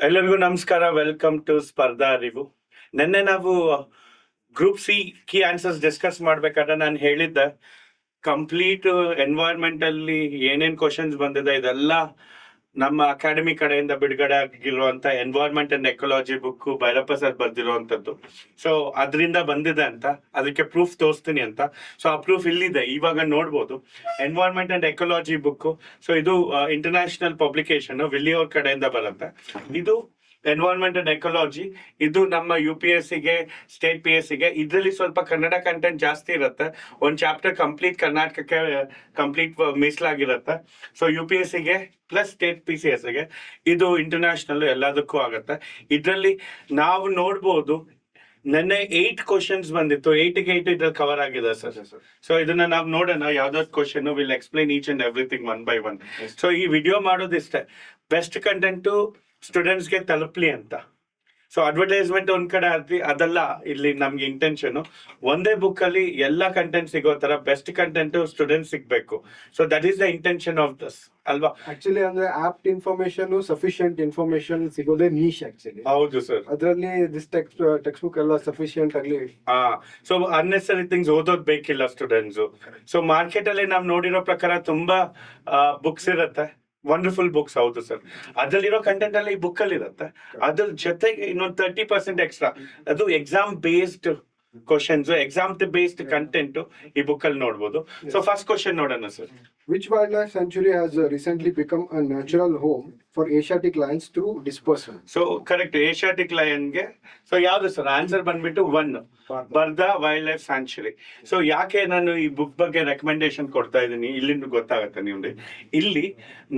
ಎಲ್ಲರಿಗೂ ನಮಸ್ಕಾರ. Welcome to ಸ್ಪರ್ಧಾ ಅರಿವು. ನಿನ್ನೆ ನಾವು group C key answers discuss ಮಾಡ್ಬೇಕಾದ್ರೆ ನಾನು ಹೇಳಿದ್ದೆ ಕಂಪ್ಲೀಟ್ ಎನ್ವೈರ್ಮೆಂಟ್ ಅಲ್ಲಿ ಏನೇನ್ ಕ್ವಶನ್ಸ್ ಬಂದಿದೆ ಇದೆಲ್ಲ ನಮ್ಮ ಅಕಾಡೆಮಿ ಕಡೆಯಿಂದ ಬಿಡುಗಡೆ ಆಗಿರುವಂತ environment and ecology book Bhyrappa sir ಬರ್ದಿರುವಂತದ್ದು. ಸೊ ಅದರಿಂದ ಬಂದಿದೆ ಅಂತ, ಅದಕ್ಕೆ ಪ್ರೂಫ್ ತೋರಿಸ್ತೀನಿ ಅಂತ. ಸೊ ಆ ಪ್ರೂಫ್ ಇಲ್ಲಿದೆ, ಇವಾಗ ನೋಡ್ಬೋದು. Environment and ecology book. So ಇದು ಇಂಟರ್ನ್ಯಾಷನಲ್ ಪಬ್ಲಿಕೇಶನ್, ವಿಲ್ಲಿ ಅವ್ರ ಕಡೆಯಿಂದ ಬರುತ್ತೆ. ಇದು ಎನ್ವೈರ್ಮೆಂಟ್ ಅಂಡ್ ಎಕಾಲಜಿ. ಇದು ನಮ್ಮ UPSC ಗೆ, ಸ್ಟೇಟ್ PSC ಗೆ. ಇದರಲ್ಲಿ ಸ್ವಲ್ಪ ಕನ್ನಡ ಕಂಟೆಂಟ್ ಜಾಸ್ತಿ ಇರುತ್ತೆ. ಒಂದು ಚಾಪ್ಟರ್ ಕಂಪ್ಲೀಟ್ ಕರ್ನಾಟಕಕ್ಕೆ ಕಂಪ್ಲೀಟ್ ಮೀಸಲಾಗಿರುತ್ತೆ. ಸೊ UPSC ಗೆ ಪ್ಲಸ್ ಸ್ಟೇಟ್ PCS ಗೆ ಇದು ಇಂಟರ್ನ್ಯಾಷನಲ್ ಎಲ್ಲದಕ್ಕೂ ಆಗುತ್ತೆ. ಇದರಲ್ಲಿ ನಾವು ನೋಡ್ಬೋದು ನೆನ್ನೆ 8 ಕ್ವಶನ್ಸ್ ಬಂದಿತ್ತು. 8ಗೆ 8 ಇದ್ರಲ್ಲಿ ಕವರ್ ಆಗಿದೆ ಸರ್. ಸೊ ಇದನ್ನ ನಾವು ನೋಡೋಣ, ಯಾವ್ದಾದ್ರು question will explain each and everything one by one. So ಈ ವಿಡಿಯೋ ಮಾಡೋದಿಷ್ಟೇ, ಬೆಸ್ಟ್ ಕಂಟೆಂಟು ಸ್ಟೂಡೆಂಟ್ಸ್ಗೆ ತಲುಪಲಿ ಅಂತ. ಸೊ ಅಡ್ವರ್ಟೈಸ್ಮೆಂಟ್ ಒಂದ್ ಕಡೆ ಅದಲ್ಲ ಇಲ್ಲಿ ನಮ್ಗೆ ಇಂಟೆನ್ಷನ್. ಒಂದೇ ಬುಕ್ ಅಲ್ಲಿ ಎಲ್ಲ ಕಂಟೆಂಟ್ ಸಿಗೋ ತರ ಬೆಸ್ಟ್ ಕಂಟೆಂಟ್ ಸ್ಟೂಡೆಂಟ್ ಸಿಗ್ಬೇಕು. So that is the intention of this ಅಲ್ವಾ. ಆಕ್ಚುಲಿ ಅಂದ್ರೆ ಆಪ್ಟ್ ಇನ್ಫಾರ್ಮೇಶನ್, ಸಫಿಶಿಯಂಟ್ ಇನ್ಫಾರ್ಮೇಶನ್ ಸಿಗೋದೇ ನೀಶ್ ಆಕ್ಚುಲಿ. ಹೌದು ಸರ್. ಅದರಲ್ಲಿ ದಿಸ್ ಟೆಕ್ಸ್ಟ್ ಬುಕ್ ಎಲ್ಲ ಸಫಿಶಿಯಂಟ್ ಆಗ್ಲಿ. ಸೊ ಅನ್ನೆಸರಿ ಥಿಂಗ್ಸ್ ಓದೋದ್ ಬೇಕಿಲ್ಲ ಸ್ಟೂಡೆಂಟ್ಸ್. ಸೊ ಮಾರ್ಕೆಟ್ ಅಲ್ಲಿ ನಾವ್ ನೋಡಿರೋ ಪ್ರಕಾರ ತುಂಬಾ ಬುಕ್ಸ್ ಇರತ್ತೆ, ವಂಡರ್ಫುಲ್ ಬುಕ್ಸ್. ಹೌದು ಸರ್. ಅದ್ರಲ್ಲಿರೋ ಕಂಟೆಂಟ್ ಎಲ್ಲ ಈ ಬುಕ್ ಅಲ್ಲಿ ಇರುತ್ತೆ. ಅದ್ರ ಜೊತೆಗೆ ಇನ್ನೊಂದು 30% ಎಕ್ಸ್ಟ್ರಾ, ಅದು exam based questions, exam based content ಈ ಬುಕ್ ಅಲ್ಲಿ ನೋಡ್ಬೋದು. ಸೊ ಫಸ್ಟ್ ಕ್ವಶನ್ ನೋಡೋಣ sir. Which wildlife sanctuary has recently become a natural home for Asiatic lions through dispersal? So correct, Asiatic lion ಗೆ. ಸೊ ಯಾವ್ದು sir answer ಬಂದ್ಬಿಟ್ಟು 1, ಬರ್ದಾ wildlife sanctuary. So ಯಾಕೆ ನಾನು ಈ ಬುಕ್ ಬಗ್ಗೆ ರೆಕಮೆಂಡೇಶನ್ ಕೊಡ್ತಾ ಇದ್ದೀನಿ ಇಲ್ಲಿಂದ ಗೊತ್ತಾಗತ್ತೆ ನಿಮ್ಗೆ. ಇಲ್ಲಿ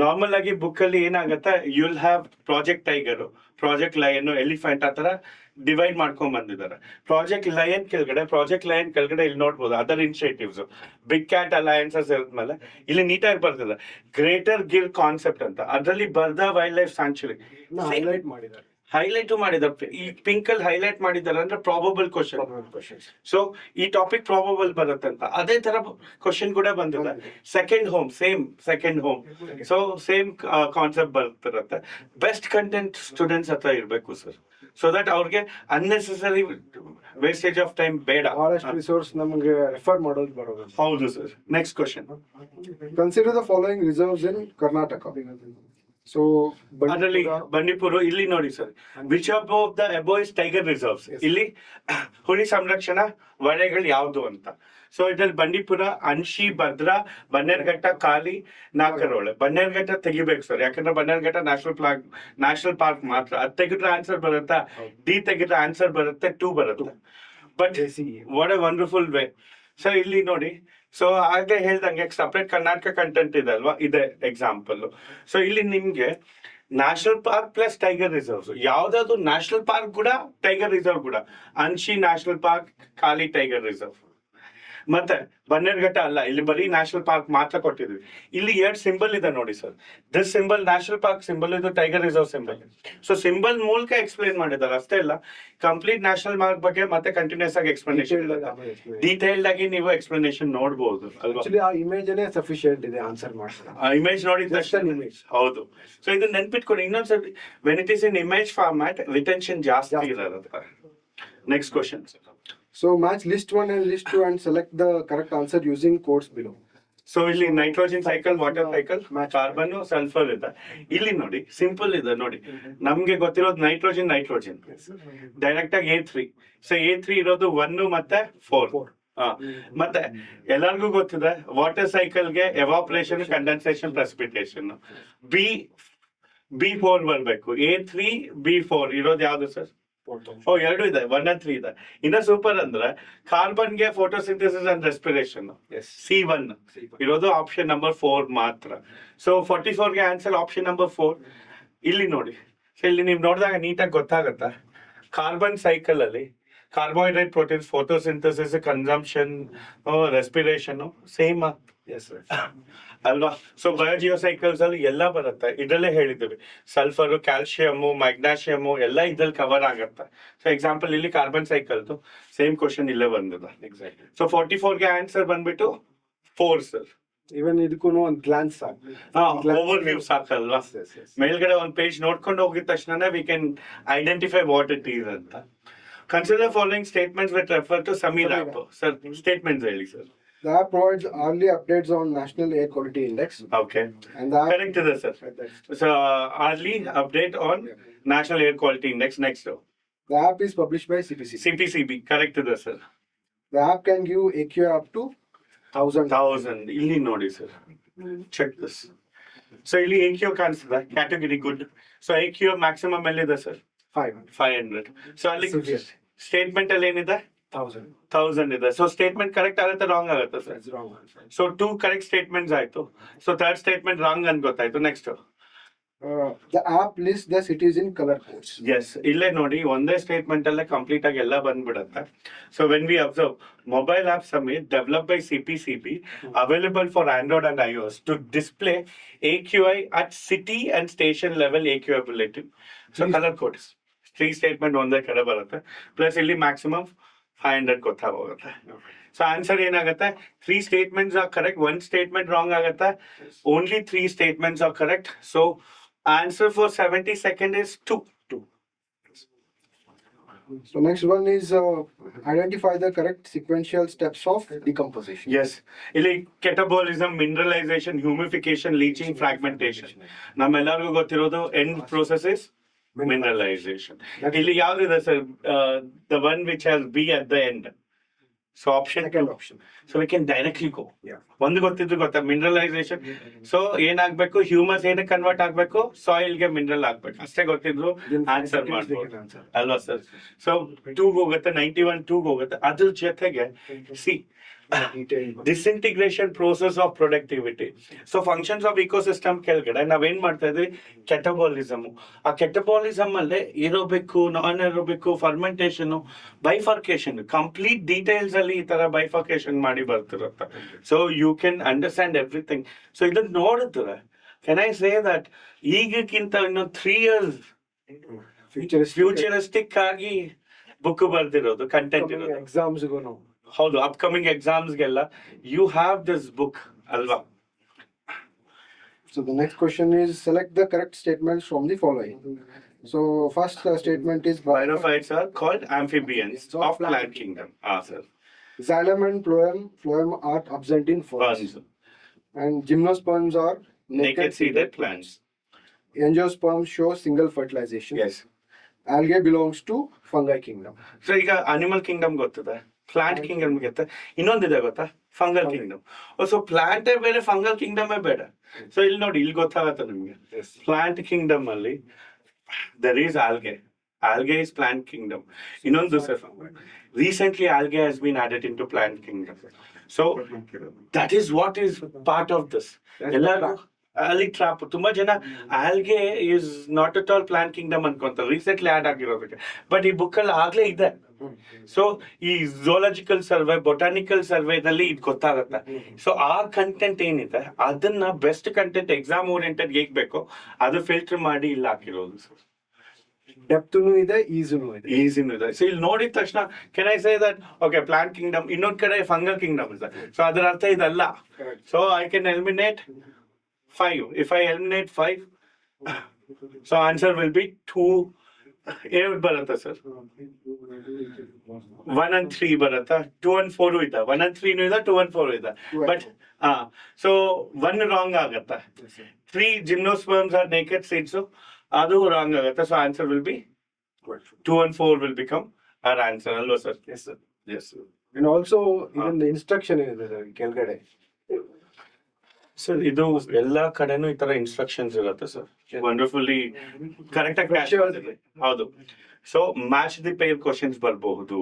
ನಾರ್ಮಲ್ ಆಗಿ ಬುಕ್ ಅಲ್ಲಿ ಏನಾಗತ್ತೆ, you'll have project tiger, project lion, elephant ಆ ತರ ಡಿವೈಡ್ ಮಾಡ್ಕೊಂಡ್ ಬಂದಿದ್ದಾರೆ. ಪ್ರಾಜೆಕ್ಟ್ ಲಯನ್ ಕೆಳಗಡೆ ಇಲ್ಲಿ ನೋಡ್ಬೋದು other initiatives, big cat alliances ಇದ್ಮೇಲೆ ಇಲ್ಲಿ ನೀಟಾಗಿ ಬರ್ತಿದೆ ಗ್ರೇಟರ್ ಗಿರ್ ಕಾನ್ಸೆಪ್ಟ್ ಅಂತ. ಅದರಲ್ಲಿ ಬರ್ದಾ ವೈಲ್ಡ್ ಲೈಫ್ ಸ್ಯಾಂಕ್ಚುರಿ ಹೈಲೈಟ್ ಮಾಡಿದ್ದಾರೆ. ಹೈಲೈಟ್ ಮಾಡಿದ್ದಾರೆ. ಈ ಪಿಂಕ್ ಅಲ್ಲಿ ಹೈಲೈಟ್ ಮಾಡಿದ್ದಾರೆ ಅಂದ್ರೆ ಪ್ರಾಬಬಲ್ ಕ್ವಶನ್. ಸೊ ಈ ಟಾಪಿಕ್ ಪ್ರಾಬಬಲ್ ಬರುತ್ತೆ ಅಂತ. ಅದೇ ತರ ಕ್ವಶನ್ ಕೂಡ ಬಂದಿದೆ. Second home, same second home. So same concept ಬರ್ತಿರತ್ತೆ. ಬೆಸ್ಟ್ ಕಂಟೆಂಟ್ ಸ್ಟೂಡೆಂಟ್ಸ್ ಹತ್ರ ಇರ್ಬೇಕು ಸರ್, ಸೊ ದಟ್ ಅವ್ರಿಗೆ ಅನ್ನೆಸೆಸರಿ ವೇಸ್ಟೇಜ್ ಆಫ್ ಟೈಮ್ ಬೇಡ. ಬಹಳಷ್ಟು ರಿಸೋರ್ಸ್ ನಮಗೆ ರೆಫರ್ ಮಾಡೋದು ಬರೋದು. ಹೌದು sir. Next question. Consider the following reserves in Karnataka. So ಅದರಲ್ಲಿ ಬಂಡೀಪುರ ಇಲ್ಲಿ ನೋಡಿ sir. Which of the above is tiger reserves. ಇಲ್ಲಿ ಹುಲಿ ಸಂರಕ್ಷಣಾ ವಲಯಗಳು ಯಾವ್ದು ಅಂತ. ಸೊ ಇದ್ರಲ್ಲಿ ಬಂಡೀಪುರ, ಅನ್ಶಿ, ಭದ್ರಾ, ಬನ್ನೇರ್ಘಟ್ಟ, ಕಾಲಿ, ನಾಕರೋಳೆ. ಬನ್ನೇರ್ಘಟ್ಟ ತೆಗಿಬೇಕು ಸರ್, ಯಾಕಂದ್ರೆ ಬನ್ನೇರ್ಘಟ್ಟ ನ್ಯಾಷನಲ್ ಪಾರ್ಕ್ ಮಾತ್ರ. ಅದ್ ತೆಗೆದ್ರೆ ಆನ್ಸರ್ ಬರುತ್ತಾ, ಡಿ ತೆಗೆದ್ರೆ ಆನ್ಸರ್ ಬರುತ್ತೆ, 2 ಬರುತ್ತೆ. But what A wonderful way. So ಇಲ್ಲಿ ನೋಡಿ, ಸೊ ಆಗ್ಲೇ ಹೇಳ್ದಂಗೆ ಸಪ್ರೇಟ್ ಕರ್ನಾಟಕ ಕಂಟೆಂಟ್ ಇದೆ ಅಲ್ವಾ, ಇದೆ ಎಕ್ಸಾಂಪಲ್. ಸೊ ಇಲ್ಲಿ ನಿಮ್ಗೆ national park plus tiger reserves, ಯಾವ್ದಾದ್ರು ನ್ಯಾಷನಲ್ ಪಾರ್ಕ್ ಕೂಡ ಟೈಗರ್ ರಿಸರ್ವ್ ಕೂಡ. ಅನ್ಶಿ ನ್ಯಾಷನಲ್ ಪಾರ್ಕ್, ಖಾಲಿ ಟೈಗರ್ ರಿಸರ್ವ್. ಮತ್ತೆ ಬನ್ನೇರ್ಘಟ್ಟ ಅಲ್ಲ, ಇಲ್ಲಿ ಬರೀ ನ್ಯಾಷನಲ್ ಪಾರ್ಕ್ ಮಾತ್ರ ಕೊಟ್ಟಿದ್ವಿ. ಇಲ್ಲಿ 2 ಸಿಂಬಲ್ ಇದೆ ನೋಡಿ sir. This symbol national park symbol, ಇದು tiger reserve symbol. So symbol ಮೂಲಕ ಎಕ್ಸ್ಪ್ಲೇನ್ ಮಾಡಿದ್ದಾರೆ ಅಷ್ಟೇ ಇಲ್ಲ, ಕಂಪ್ಲೀಟ್ ನ್ಯಾಷನಲ್ ಪಾರ್ಕ್ ಬಗ್ಗೆ ಮತ್ತೆ ಕಂಟಿನ್ಯೂಸ್ ಆಗಿ ಎಕ್ಸ್ಪ್ಲನೇಷನ್, ಡೀಟೇಲ್ಡ್ ಆಗಿ ನೀವು ಎಕ್ಸ್ಪ್ಲನೇಷನ್ ನೋಡಬಹುದು ಅಲ್ವಾ. ಆ ಇಮೇಜ್ ಸಫಿಶಿಯಂಟ್ ಇದೆ ಆನ್ಸರ್ ಮಾಡ್ತಾರೆ. ಆ ಇಮೇಜ್ ನೋಡಿದ ತಕ್ಷಣ ಇಮೇಜ್. ಹೌದು. ಸೊ ಇದು ನೆನ್ಪಿಟ್ಕೊಂಡು ಇನ್ನೊಂದ್ಸರಿ, when it is in image format retention ಜಾಸ್ತಿ ಇರೋದು. Next question. So match list 1 and list 2 and select the correct answer using codes below. So ಇಲ್ಲಿ nitrogen cycle, water cycle, carbon, sulphur ಇದೆ. ಇಲ್ಲಿ ನೋಡಿ simple ಇದೆ ನೋಡಿ, ನಮ್ಗೆ ಗೊತ್ತಿರೋದು ನೈಟ್ರೋಜನ್ ಡೈರೆಕ್ಟ್ ಆಗಿ A3. ಸೊ A3 ಇರೋದು 1 ಮತ್ತೆ 4. ಮತ್ತೆ ಎಲ್ಲರಿಗೂ ಗೊತ್ತಿದೆ ವಾಟರ್ ಸೈಕಲ್ಗೆ ಎವಾಪರೇಷನ್, ಕಂಡೆನ್ಸೇಷನ್, ಪ್ರೆಸಿಪಿಟೇಷನ್. B4 ಬರ್ಬೇಕು. A3 B4 ಇರೋದು ಯಾವ್ದು ಸರ್? 2 ಇದೆ, 1 and 3 ಇದೆ. ಇನ್ನ ಸೂಪರ್ ಅಂದ್ರೆ ಕಾರ್ಬನ್ಗೆ ಫೋಟೋಸಿಂಥಸಿಸ್ ಅಂಡ್ ರೆಸ್ಪಿರೇಷನ್, C1 ಇರೋದು ಆಪ್ಷನ್ ನಂಬರ್ 4 ಮಾತ್ರ. ಸೊ 44ಗೆ ಆನ್ಸರ್ ಆಪ್ಷನ್ ನಂಬರ್ 4. ಇಲ್ಲಿ ನೋಡಿ, ಸೊ ಇಲ್ಲಿ ನೀವು ನೋಡಿದಾಗ ನೀಟಾಗಿ ಗೊತ್ತಾಗತ್ತ, ಕಾರ್ಬನ್ ಸೈಕಲ್ ಅಲ್ಲಿ carbohydrate, proteins, photosynthesis, consumption, respiration same ಅಲ್ವಾ. ಸೊ ಬಯೋಜಿಯೋ ಸೈಕಲ್ಸ್ ಅಲ್ಲಿ ಎಲ್ಲ ಬರುತ್ತೆ. ಇದರಲ್ಲೇ ಹೇಳಿದ್ದೀವಿ, ಸಲ್ಫರ್, ಕ್ಯಾಲ್ಸಿಯಮ್, ಮ್ಯಾಗ್ನಾಷಿಯಮ್ ಎಲ್ಲ ಇದ್ರಲ್ಲಿ ಕವರ್ ಆಗುತ್ತೆ. ಸೊ ಎಕ್ಸಾಂಪಲ್ ಇಲ್ಲಿ ಕಾರ್ಬನ್ ಸೈಕಲ್ದು ಸೇಮ್ ಕ್ವಶನ್ ಇಲ್ಲೇ ಬಂದಿದೆ. ಎಕ್ಸಾಕ್ಟ್ಲಿ. ಸೊ 44ಗೆ ಆನ್ಸರ್ ಬಂದ್ಬಿಟ್ಟು 4 ಸರ್. Even ಇದಕ್ಕೂ ಒಂದು ಗ್ಲಾನ್ಸ್ ಓವರ್ವ್ಯೂ ಸಾಕಲ್ವಾ? ಮೇಲ್ಗಡೆ ಒಂದು ಪೇಜ್ ನೋಡ್ಕೊಂಡು ಹೋಗಿದ ತಕ್ಷಣ we can identify what it is ಅಂತ. Consider following statements with refer to Sameer app. Sir statements ಹೇಳಿ sir. The app provides hourly updates on National Air Quality Index. Okay. And the app, Correct ಇದೆ sir. So hourly update on National Air Quality Index. Next. The app is published by CPCB. CPCB. Correct ಇದೆ sir. The app can give AQI up to 1000. ಇಲ್ಲಿ ನೋಡಿ sir. Check this. So ಇಲ್ಲಿ AQI ಕಾಣಿಸ್ತದೆ. Category good. So AQI maximum ಎಲ್ಲಿದೆ sir? 500. So ಅಲ್ಲಿ statement ಅಲ್ಲಿ ಏನಿದೆ? 1000 ಇದೆ. ಸೊ ಸ್ಟೇಟ್ಮೆಂಟ್ ಕರೆಕ್ಟ್ ಆಗುತ್ತೆ ರಾಂಗ್ ಆಗುತ್ತೆ sir? That's wrong. So 2 correct statements ಆಯ್ತು. ಸೊ ಥರ್ಡ್ ಸ್ಟೇಟ್ಮೆಂಟ್ ರಾಂಗ್ ಅಂತ ಗೊತ್ತಾಯ್ತು. Next. The app lists the cities in color codes. Yes, ಇಲ್ಲೇ ನೋಡಿ ಒಂದೇ ಸ್ಟೇಟ್ಮೆಂಟ್ ಅಲ್ಲೇ ಕಂಪ್ಲೀಟ್ ಆಗಿ ಎಲ್ಲ ಬಂದ್ಬಿಡುತ್ತೆ. So when we observe mobile app ಸಮೇತ್ develop by CPCB available for Android and iOS to display AQI at city and station level AQI bulletin. So colour codes 3 statement ಒಂದೇ ಕಡೆ ಬರುತ್ತೆ. ಪ್ಲಸ್ ಇಲ್ಲಿ maximum 500 ಗೊತ್ತಾಗೋಗುತ್ತೆ. So answer ಏನಾಗುತ್ತೆ? 3 statements are correct, 1 statement wrong ಆಗುತ್ತೆ. Only 3 statements are correct. So answer for 72nd is 2. So next one is identify the correct sequential steps of decomposition. Yes. ಇಲ್ಲಿ catabolism, mineralization, humidification, leaching, fragmentation. ನಮ್ಮೆಲ್ಲರಿಗೂ ಗೊತ್ತಿರೋದು end process is mineralization. ಇಲ್ಲಿ ಯಾವ್ದಿದೆ sir? The one which has B at the end. So option 2. Second option. So we can directly go. Yeah. ಒಂದು ಗೊತ್ತಿದ್ದು ಗೊತ್ತಾ? Mineralisation. So ಏನಾಗ್ಬೇಕು? Humus ಏನಕ್ಕೆ convert ಆಗ್ಬೇಕು? Soil ಗೆ ಮಿನರಲ್ ಆಗ್ಬೇಕು. ಅಷ್ಟೇ ಗೊತ್ತಿದ್ರು ಆನ್ಸರ್ ಮಾಡ್ಬೋದು ಅಲ್ವಾ ಸರ್? ಸೊ 2 ಹೋಗುತ್ತೆ, 91 2 ಹೋಗುತ್ತೆ. ಅದ್ರ ಜೊತೆಗೆ c disintegration process of productivity. So functions of ecosystem ಕೆಳಗಡೆ ನಾವೇನ್ ಮಾಡ್ತಾ ಇದ್ವಿ? ಕೆಟಬಾಲಿಸಮ್. ಆ ಕೆಟಬಾಲಿಸಮ್ ಅಲ್ಲೇ aerobic, non aerobic, fermentation, bifurcation, complete details ಅಲ್ಲಿ ಈ ತರ ಬೈಫರ್ಕೇಶನ್ ಮಾಡಿ ಬರ್ತಿರುತ್ತೆ. So you can understand everything. So ಇದನ್ನ ನೋಡಿದ್ರೆ ಕೆನ್ ಐ ಸೇ ದಟ್ ಈಗಕ್ಕಿಂತ ಇನ್ನು 3 years ಫ್ಯೂಚರಿಸ್ಟಿಕ್ ಆಗಿ ಬುಕ್ ಬರ್ದಿರೋದು, ಕಂಟೆಂಟ್ ಇರೋದು. Exams go now. ಹೌದು, ಅಪ್ಕಮಿಂಗ್ ಎಕ್ಸಾಮ್ಸ್ಗೆಲ್ಲ ಯು ಹ್ಯಾವ್ ದಿಸ್ ಬುಕ್ ಅಲ್ವಾ? So the next question is select the correct statements from the following. So first statement is Bryophytes are called amphibians of plant kingdom. Sir. xylem and phloem are absent in ferns. Ferns. And gymnosperms are Naked seeded plants. Angiosperms show single fertilization. Yes. Algae belongs to fungi kingdom. So ಈಗ animal Kingdom ಗೊತ್ತದೆ, plant Kingdom ಗೊತ್ತ, ಇನ್ನೊಂದಿದೆ ಗೊತ್ತಾ? Fungal Kingdom. So plant ಬೇರೆ, fungal Kingdom ಬೇಡ. So ಇಲ್ಲಿ ನೋಡಿ, ಇಲ್ಲಿ ಗೊತ್ತಾಗತ್ತೆ ನಿಮ್ಗೆ. ಪ್ಲಾಂಟ್ ಕಿಂಗ್ಡಮ್ ಅಲ್ಲಿ there is algae. Algae is plant kingdom. Innondu sir, recently algae has been added into plant kingdom. So that is what is part of this. Ellaru ಅಲ್ಲಿ trap. ತುಂಬಾ ಜನ algae is not at all plant kingdom ಅನ್ಕೊಂತಾರೆ, recently add ಆಗಿರೋದಕ್ಕೆ. But ಈ book ಅಲ್ಲಿ ಆಗ್ಲೇ ಇದೆ. So ಈ ಝೂಲಾಜಿಕಲ್ ಸರ್ವೆ, ಬೊಟಾನಿಕಲ್ ಸರ್ವೆದಲ್ಲಿ ಇದು ಗೊತ್ತಾಗತ್ತೆ. ಸೊ ಆ ಕಂಟೆಂಟ್ ಏನಿದೆ ಅದನ್ನ ಬೆಸ್ಟ್ ಕಂಟೆಂಟ್ ಎಕ್ಸಾಮ್ ಓರಿಯೆಂಟೆಡ್ ಹೇಗ್ ಬೇಕೋ ಅದು ಫಿಲ್ಟರ್ ಮಾಡಿ ಇಲ್ಲಿ ಹಾಕಿರೋದು ಸರ್. ಡೆಪ್ತ್ ಇದೆ, ಈಸಿನೂ ಇದೆ. ಸೊ ಇಲ್ಲಿ ನೋಡಿದ ತಕ್ಷಣ Ken I say that okay plant Kingdom, ಇನ್ನೊಂದ್ ಕಡೆ ಫಂಗಲ್ ಕಿಂಗ್ಡಮ್ ಇದೆ. ಸೊ ಅದರ ಅರ್ಥ ಇದಲ್ಲ. So I can eliminate 5. If I eliminate 5, so answer will be 2. ಬರತ್ತಾ ಸರ್? 1 and 3 ಬರತ್ತಾ? 2 and 4 ಇದೆ, 1 and 3 ಇದೆ, 2 and 4 ಇದೆ. ಬಟ್ ಸೊ 1 ರಾಂಗ್ ಆಗತ್ತಾ? 3 gymnosperms are naked seeds, ಅದು ರಾಂಗ್ ಆಗತ್ತಾ? So answer will be 2 and 4 will become our answer ಅಲ್ವಾ sir? Yes sir. Yes sir. And also even the instruction ಇದೆ ಕೆಳಗಡೆ. ಸರ್ ಇದು ಎಲ್ಲಾ ಕಡೆನೂ ಈ ತರ ಇನ್ಸ್ಟ್ರಕ್ಷನ್ಸ್ ಇರುತ್ತೆ ಸರ್. ವಂಡರ್ಫುಲ್ಲಿ ಕರೆಕ್ಟ್ ಆಗಿ. ಹೌದು. So match the pair questions ಬರಬಹುದು,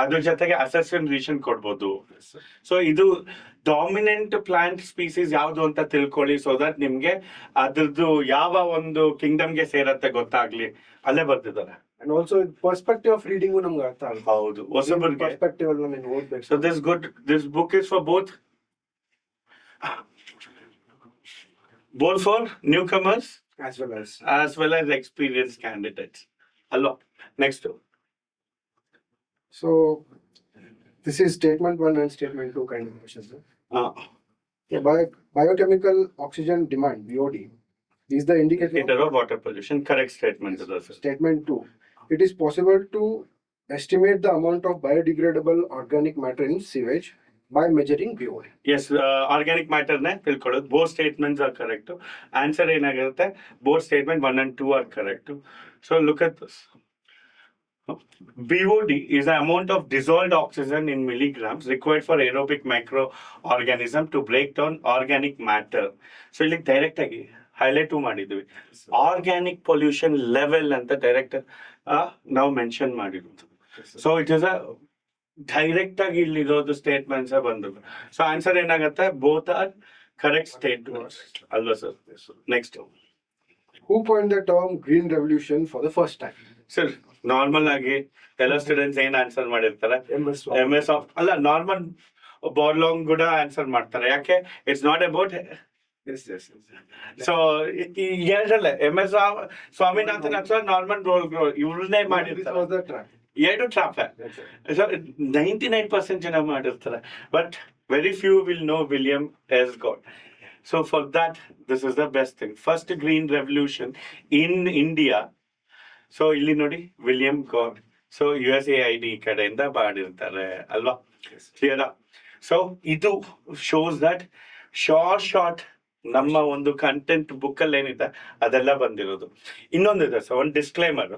ಅದ್ರ ಜೊತೆಗೆ ಅಸೆಸ್ಮೆಂಟ್ ರೀಷನ್ ಕೊಡ್ಬೋದು. ಸೊ ಇದು ಡಾಮಿನೆಂಟ್ ಪ್ಲಾಂಟ್ ಸ್ಪೀಸೀಸ್ ಯಾವ್ದು ಅಂತ ತಿಳ್ಕೊಳ್ಳಿ, ಸೊ ದಟ್ ನಿಮ್ಗೆ ಅದ್ರದ್ದು ಯಾವ ಒಂದು ಕಿಂಗ್ಡಮ್ಗೆ ಸೇರತ್ತೆ ಗೊತ್ತಾಗ್ಲಿ. ಅಲ್ಲೇ ಬರ್ತಿದ್ದಾರೆ. And also perspective of reading ನಮ್ಗೆ ಅರ್ಥ ಆಗುತ್ತೆ. ಹೌದು, ಹೊಸಬರಿಗೆ perspective ಅಲ್ಲಿ ನಾನು ಓದ್ಬೇಕು. So this book is for both for newcomers as well as experienced candidates. Hello. Next. So this is statement 1 and statement 2 kind of questions. So biochemical oxygen demand (BOD) is the indicator Indicator of water pollution. Correct statement is also. Statement 2. It is possible to estimate the amount of biodegradable organic matter in sewage by measuring BOD. Yes, organic ಮ್ಯಾಟರ್ನೇ ತಿಳ್ಕೊಳ್ಳೋದು. Both statements are correct. Answer ಏನಾಗಿರುತ್ತೆ, both statement 1 and 2 are correct. So look at this. BOD is the amount of dissolved oxygen in milligrams required for aerobic microorganism to break down organic matter. So ಇಲ್ಲಿ direct ಆಗಿ highlight ಮಾಡಿದ್ವಿ, organic pollution level ಅಂತ direct ನಾವು mention ಮಾಡಿರೋದು. So it is a direct ಆಗಿ ಇಲ್ಲಿರೋದು statements ಬಂದು. So answer ಏನಾಗುತ್ತೆ, ಬೋತ್ ಆರ್ ಕರೆಕ್ಟ್ ಸ್ಟೇಟ್ಮೆಂಟ್ಸ್ ಅಲ್ವಾ sir? Next, Who coined the term green revolution for the first time? Sir normal ಆಗಿ ಎಲ್ಲ ಸ್ಟೂಡೆಂಟ್ಸ್ ಏನ್ ಆನ್ಸರ್ ಮಾಡಿರ್ತಾರೆ, MS ಅಲ್ಲ, ನಾರ್ಮಲ್ ಬಾರ್ಲಾಂಗ್ ಕೂಡ ಆನ್ಸರ್ ಮಾಡ್ತಾರೆ. ಯಾಕೆ? It's not about. ಸೊ ಎರಡಲ್ಲೇ MS ಸ್ವಾಮಿನಾಥನ್ ಅಥವಾ ನಾರ್ಮನ್ ಇವ್ರನ್ನೇ ಮಾಡಿರ್ತಾರೆ. This was the trap. ಎರಡು ಟ್ರಾಪ್. ಸೊ 99% ಜನ ಮಾಡಿರ್ತಾರೆ, but very few will know William S Gaud. So for that this is the best thing. First green revolution in India. So ಇಲ್ಲಿ ನೋಡಿ, William god. So USAID ಕಡೆಯಿಂದ ಮಾಡಿರ್ತಾರೆ ಅಲ್ವಾ? ಕ್ಲಿಯರಾ? So ಇದು ಶೋಸ್ ದಟ್ ಶಾರ್ಟ್ ನಮ್ಮ ಒಂದು ಕಂಟೆಂಟ್ ಬುಕ್ ಅಲ್ಲಿ ಏನಿದೆ ಅದೆಲ್ಲ ಬಂದಿರೋದು. ಇನ್ನೊಂದಿದೆ ಸರ್, ಒಂದು ಡಿಸ್ಕ್ಲೈಮರ್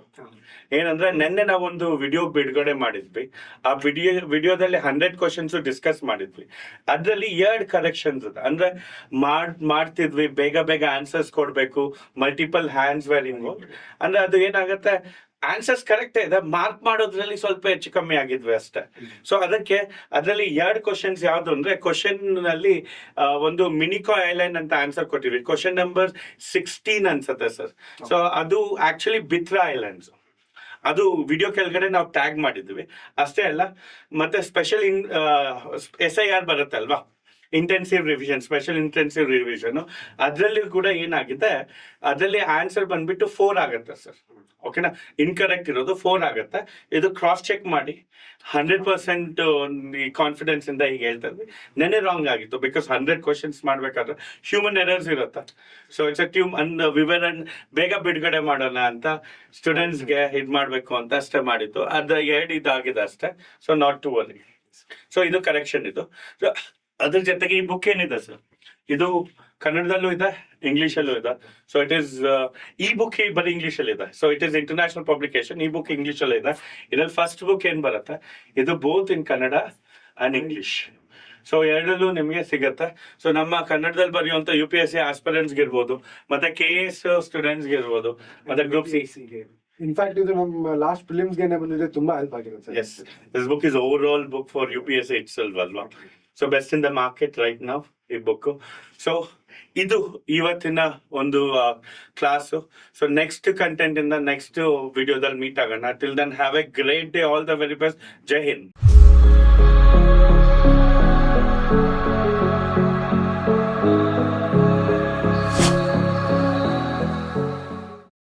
ಏನಂದ್ರೆ, ನಿನ್ನೆ ನಾವೊಂದು ವಿಡಿಯೋ ಬಿಡುಗಡೆ ಮಾಡಿದ್ವಿ. ಆ ವಿಡಿಯೋದಲ್ಲಿ 100 ಕ್ವಶನ್ಸ್ ಡಿಸ್ಕಸ್ ಮಾಡಿದ್ವಿ. ಅದ್ರಲ್ಲಿ 2 ಕರೆಕ್ಷನ್ಸ್ ಇದೆ. ಅಂದ್ರೆ ಮಾಡ್ತಿದ್ವಿ, ಬೇಗ ಆನ್ಸರ್ಸ್ ಕೊಡ್ಬೇಕು, ಮಲ್ಟಿಪಲ್ ಹ್ಯಾಂಡ್ಸ್ ವೇರ್ ಇನ್ವಾಲ್ವ್. ಅಂದ್ರೆ ಅದು ಏನಾಗುತ್ತೆ, ಆನ್ಸರ್ಸ್ ಕರೆಕ್ಟ್ ಇದೆ, ಮಾರ್ಕ್ ಮಾಡೋದ್ರಲ್ಲಿ ಸ್ವಲ್ಪ ಹೆಚ್ಚು ಕಮ್ಮಿ ಆಗಿದ್ವಿ ಅಷ್ಟೇ. ಸೊ ಅದಕ್ಕೆ ಅದರಲ್ಲಿ 2 ಕ್ವಶನ್ಸ್ ಯಾವ್ದು ಅಂದ್ರೆ, ಕ್ವಶನ್ ನಲ್ಲಿ ಒಂದು ಮಿನಿಕೋ ಐಲ್ಯಾಂಡ್ ಅಂತ ಆನ್ಸರ್ ಕೊಟ್ಟಿದ್ವಿ. ಕ್ವಶನ್ ನಂಬರ್ 16 ಅನ್ಸುತ್ತೆ ಸರ್. ಸೊ ಅದು ಆಕ್ಚುಲಿ ಬಿತ್ರಾ ಐಲ್ಯಾಂಡ್ಸ್. ಅದು ವಿಡಿಯೋ ಕೆಳಗಡೆ ನಾವು ಟ್ಯಾಗ್ ಮಾಡಿದ್ವಿ ಅಷ್ಟೇ ಅಲ್ಲ. ಮತ್ತೆ ಸ್ಪೆಷಲ್ SIR ಬರುತ್ತೆ ಅಲ್ವಾ, intensive revision, special intensive revision. ಅದರಲ್ಲಿ ಕೂಡ ಏನಾಗಿದೆ, ಅದರಲ್ಲಿ ಆನ್ಸರ್ ಬಂದ್ಬಿಟ್ಟು 4 ಆಗುತ್ತೆ ಸರ್. ಓಕೆನಾ? ಇನ್ಕರೆಕ್ಟ್ ಇರೋದು 4 ಆಗುತ್ತೆ. ಇದು ಕ್ರಾಸ್ ಚೆಕ್ ಮಾಡಿ 100% ಕಾನ್ಫಿಡೆನ್ಸ್ ಇಂದ ಈಗ ಹೇಳ್ತಾ ಇದ್ವಿ. ನೆನೆ ರಾಂಗ್ ಆಗಿತ್ತು, ಬಿಕಾಸ್ 100 ಕ್ವಶನ್ಸ್ ಮಾಡ್ಬೇಕಾದ್ರೆ ಹ್ಯೂಮನ್ ಎರರ್ಸ್ ಇರುತ್ತೆ. ಸೊ ಇಟ್ಸ್ ಅ ವಿವರಣ್ ಬೇಗ ಬಿಡುಗಡೆ ಮಾಡೋಣ ಅಂತ ಸ್ಟೂಡೆಂಟ್ಸ್ಗೆ ಇದು ಮಾಡಬೇಕು ಅಂತ ಅಷ್ಟೇ ಮಾಡಿದ್ದು. ಅದು 2 ಇದಾಗಿದೆ ಅಷ್ಟೇ. So not to worry. So ಇದು ಕರೆಕ್ಷನ್ ಇದು. ಸೊ ಅದ್ರ ಜೊತೆಗೆ ಈ ಬುಕ್ ಏನಿದೆ ಸರ್, ಇದು ಕನ್ನಡದಲ್ಲೂ ಇದೆ, ಇಂಗ್ಲಿಷಲ್ಲೂ ಇದೆ. ಸೊ ಇಟ್ ಈಸ್ ಈ ಬುಕ್ ಬರೀ ಇಂಗ್ಲಿಷಲ್ಲಿ ಇದೆ. So it is international publication. ಈ ಬುಕ್ ಇಂಗ್ಲಿಷಲ್ಲಿ ಇದೆ. ಇದ್ರಲ್ಲಿ ಫಸ್ಟ್ ಬುಕ್ ಏನ್ ಬರುತ್ತೆ, ಇದು both in Kannada and English. So ಎರಡಲ್ಲೂ ನಿಮಗೆ ಸಿಗತ್ತೆ. ಸೊ ನಮ್ಮ ಕನ್ನಡದಲ್ಲಿ ಬರೆಯುವಂತ UPSC ಆಸ್ಪಿರೆಂಟ್ಸ್ಗೆ ಇರ್ಬೋದು, ಮತ್ತೆ KS ಸ್ಟೂಡೆಂಟ್ಸ್ಗೆ ಇರ್ಬೋದು, ಮತ್ತೆ ಗ್ರೂಪ್ C. ಇನ್ಫ್ಯಾಕ್ಟ್ ಇದು ನಮ್ಮ ಲಾಸ್ಟ್ ಪ್ರಿಲಿಮ್ಸ್ ಗೆ ಬಂದಿದೆ, ತುಂಬಾ ಹೆಲ್ಪ್ ಆಗಿರುತ್ತೆ. Yes, this book is overall book for UPSC itself ಅಲ್ವಾ? So best in the market right ನಾವ್ ಈ ಬುಕ್. ಸೊ ಇದು ಇವತ್ತಿನ ಒಂದು ಕ್ಲಾಸು. ಸೊ ನೆಕ್ಸ್ಟ್ ಕಂಟೆಂಟ್ ಇಂದ ನೆಕ್ಸ್ಟ್ ವಿಡಿಯೋದಲ್ಲಿ ಮೀಟ್ ಆಗೋಣ. Till then have a great day. All the very best. ಜೈ ಹಿಂದ್.